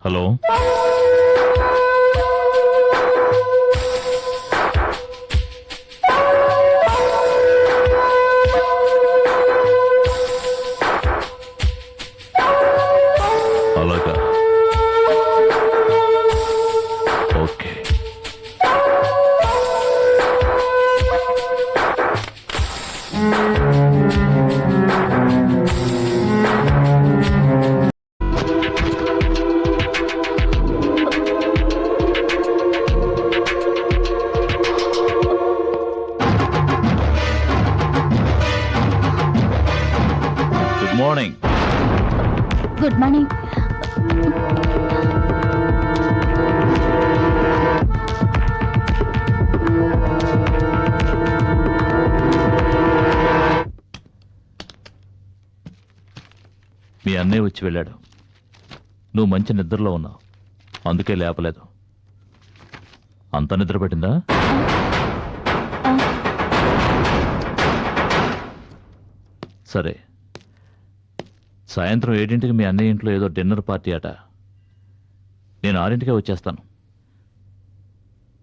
Hello, అలాగా, okay. Good morning. Good morning. మీ అన్నయ్య వచ్చి వెళ్ళాడు. నువ్వు మంచి నిద్రలో ఉన్నావు, అందుకే లేపలేదు. అంత నిద్ర పట్టిందా? సరే, సాయంత్రం 7ంటికి మీ అన్నయ్య ఇంట్లో ఏదో డిన్నర్ పార్టీ అట. నేను 6ంటికే వచ్చేస్తాను.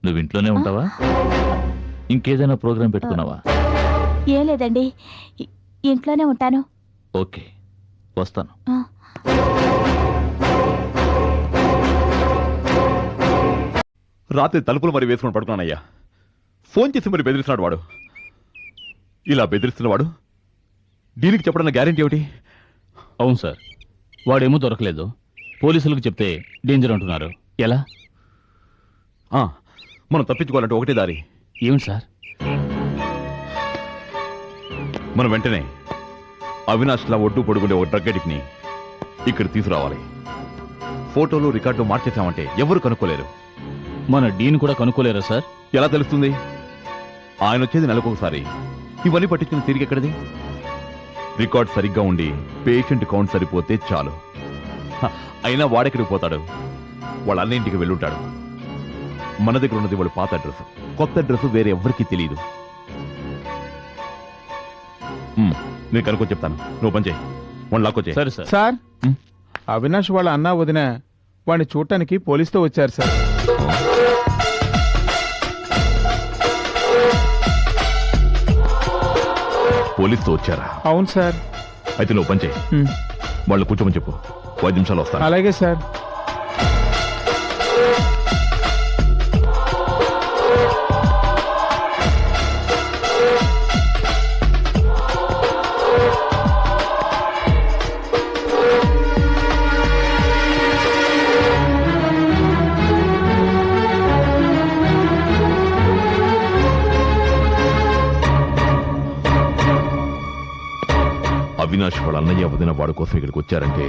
నువ్వు ఇంట్లోనే ఉంటావా? ఇంకేదైనా ప్రోగ్రాం పెట్టుకున్నావా? ఏం లేదండి, ఇంట్లోనే ఉంటాను. ఓకే, వస్తాను. రాత్రి తలుపులు మరి వేసుకుని పడుకున్నానయ్యా. ఫోన్ చేసి మరి బెదిరిస్తున్నాడు వాడు. ఇలా బెదిరిస్తున్నవాడు దీనికి చెప్పడానికి గ్యారెంటీ ఏమిటి? అవును సార్, వాడేమో దొరకలేదు. పోలీసులకు చెప్తే డేంజర్ అంటున్నారు. ఎలా? మనం తప్పించుకోవాలంటే ఒకటే దారి. ఏమిటి సార్? మనం వెంటనే అవినాష్లా ఒడ్డు పొడుగుండే ఒక డ్రగ్ అడిక్ట్ని ఇక్కడ తీసుకురావాలి. ఫోటోలు రికార్డు మార్చేసామంటే ఎవరు కనుక్కోలేరు. మన డీన్ కూడా కనుక్కోలేరా సార్? ఎలా తెలుస్తుంది? ఆయన వచ్చేది నెలకొకసారి. ఇవన్నీ పట్టించుకుని తిరిగి ఎక్కడిది? రికార్డ్ సరిగ్గా ఉండి పేషెంట్ కౌంట్ సరిపోతే చాలు. అయినా వాడెక్కడికి పోతాడు? వాళ్ళ అన్నింటికి వెళ్ళుంటాడు. మన దగ్గర ఉన్నది వాడు పాత అడ్రస్. కొత్త అడ్రస్ వేరే ఎవ్వరికీ తెలియదు. నేను కనుక్కొని చెప్తాను, నువ్వు పని చేయి. వన్ లాక్కొచ్చే. సరే సార్. సార్, అవినాష్ వాళ్ళ అన్న వదిన వాడిని చూడటానికి పోలీసుతో వచ్చారు సార్. పోలీసుతో వచ్చారా? అవును సార్. అయితే నువ్వు పని చేయి, వాళ్ళు కూర్చోమని చెప్పు. 5 నిమిషాలు వస్తాను. అలాగే సార్. అవినాష్ వాళ్ళ అన్నయ్య వదిన వాడి కోసం ఇక్కడికి వచ్చారంటే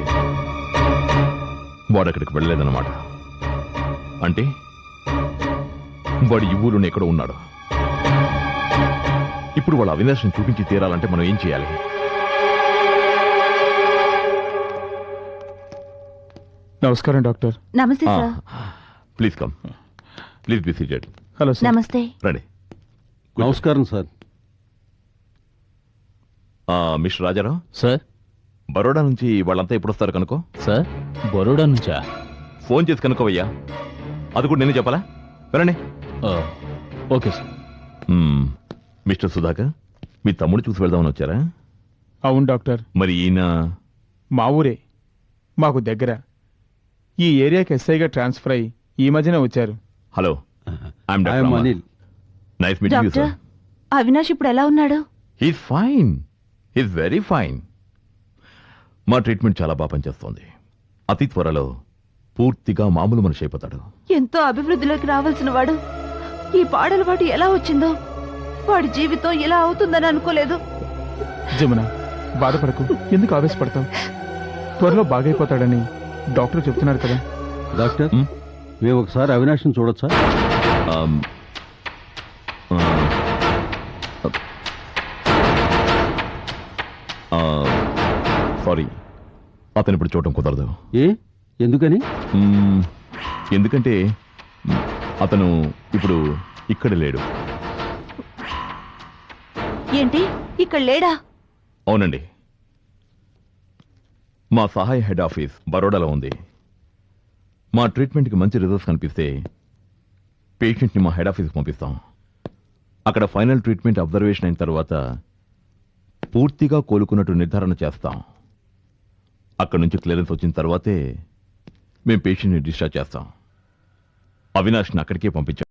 వాడు అక్కడికి వెళ్ళలేదన్నమాట. అంటే వాడు ఈ ఊరుని ఎక్కడో ఉన్నాడు. ఇప్పుడు వాళ్ళ అవినాష్ని చూపించి తీరాలంటే మనం ఏం చేయాలి? నమస్కారం డాక్టర్. నమస్తే sir. Please come, please be seated. Hello sir. నమస్తే. రండి. నమస్కారం sir. Mister Rajarao sir. Baroda నుంచి వాళ్ళంతా ఎప్పుడు వస్తారు కనుకో. సార్, బరోడా నుంచా? ఫోన్ చేసి కనుకోవయ్యా. అది కూడా నేను చెప్పాలా? వినండి. Okay sir. మిస్టర్ సుధాకర్, మీ తమ్ముడు చూసి వెళ్దామని వచ్చారా? అవును డాక్టర్. మరి ఈయన మా ఊరే, మాకు దగ్గర. ఈ ఏరియాకి ఎస్ఐగా ట్రాన్స్ఫర్ అయ్యి ఈ మధ్యనే వచ్చారు. Hello, I'm doctor Anil. Nice meeting you doctor, sir. Avinash ఇప్పుడు ఎలా ఉన్నాడు? He's fine, he's very fine. మా ట్రీట్మెంట్ చాలా బాగా పనిచేస్తోంది. అతి త్వరలో పూర్తిగా మామూలు మనిషి అయిపోతాడు. ఎంతో అభివృద్ధిలోకి రావాల్సిన వాడు ఈ పాడలవాటు ఎలా వచ్చిందో. వాడి జీవితం ఇలా అవుతుందని అనుకోలేదు. జమున, బాధపడకు. ఎందుకు ఆవేశపడతావు? త్వరలో బాగైపోతాడని డాక్టర్ చెప్తున్నారు కదా. డాక్టర్, మేము ఒకసారి అవినాష్ని చూడొచ్చా? సారీ, అతను ఇప్పుడు చూడటం కుదరదు. ఏ, ఎందుకని? ఎందుకంటే అతను ఇప్పుడు ఇక్కడ లేడు. ఏంటి, ఇక్కడ లేడా? అవునండి, మా సహాయ హెడ్ ఆఫీస్ బరోడాలో ఉంది. మా ట్రీట్మెంట్కి మంచి రిజల్ట్స్ కనిపిస్తే పేషెంట్ని మా హెడ్ ఆఫీస్కి పంపిస్తాం. అక్కడ ఫైనల్ ట్రీట్మెంట్ అబ్జర్వేషన్ అయిన తర్వాత పూర్తిగా కోలుకున్నట్టు నిర్ధారణ చేస్తాం. అక్కడ నుంచి క్లియరెన్స్ వచ్చిన తర్వాతే మేము పేషెంట్ని డిశ్చార్జ్ చేస్తాం. అవినాష్ని అక్కడికే పంపించాం.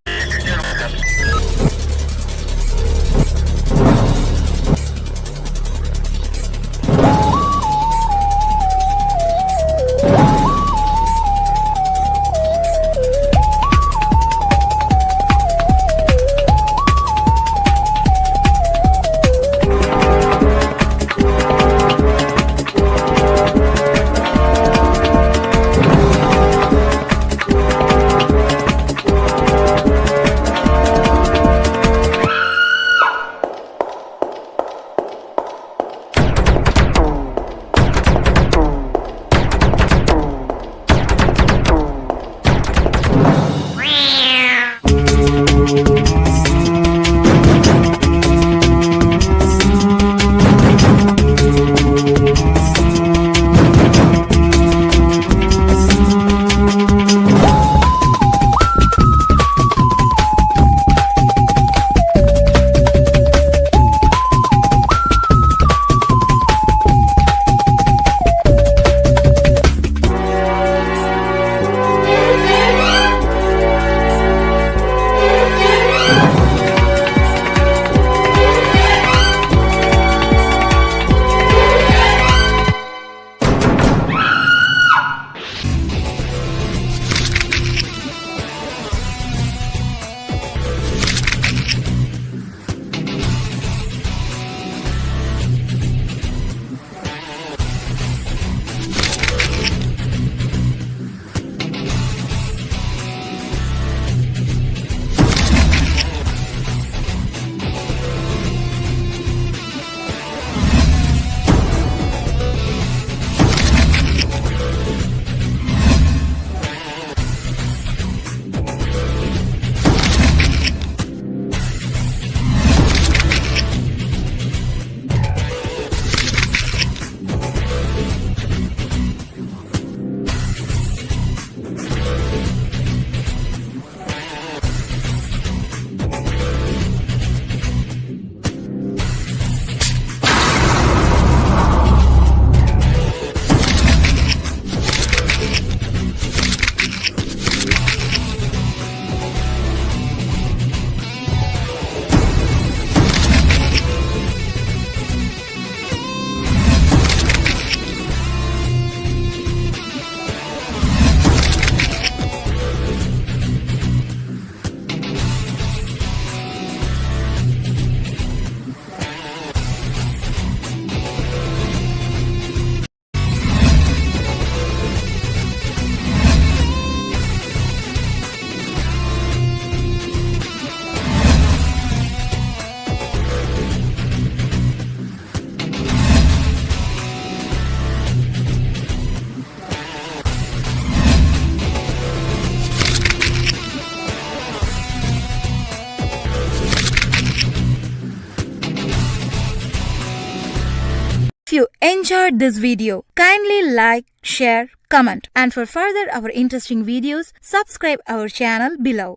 If you enjoyed this video, kindly like, share, comment, and for further our interesting videos, subscribe our channel below.